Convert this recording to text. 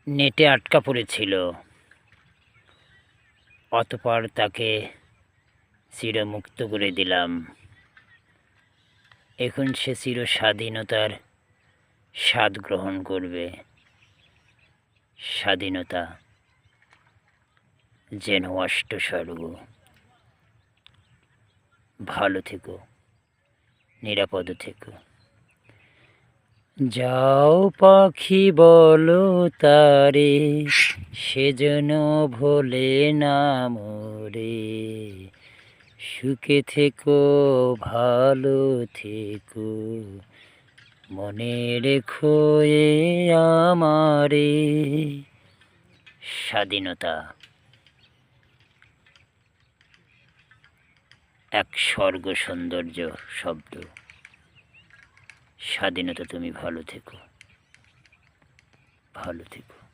নেটে আটকা পড়েছিল, অতঃপর তাকে চিরমুক্ত করে দিলাম। এখন সে চির স্বাধীনতার স্বাদ গ্রহণ করবে। স্বাধীনতা যেন অষ্টস্বর্গ। ভালো থেকো, নিরাপদ থেকো। যাও পাখি বলো তারে, সে যেন ভোলে না মোরে। সুখে থেকো, ভালো থেকো, মনে রেখো এ আমারে। স্বাধীনতা এক স্বর্গ সৌন্দর্য শব্দ। স্বাধীনতা, তুমি ভালো থেকো, ভালো থেকো।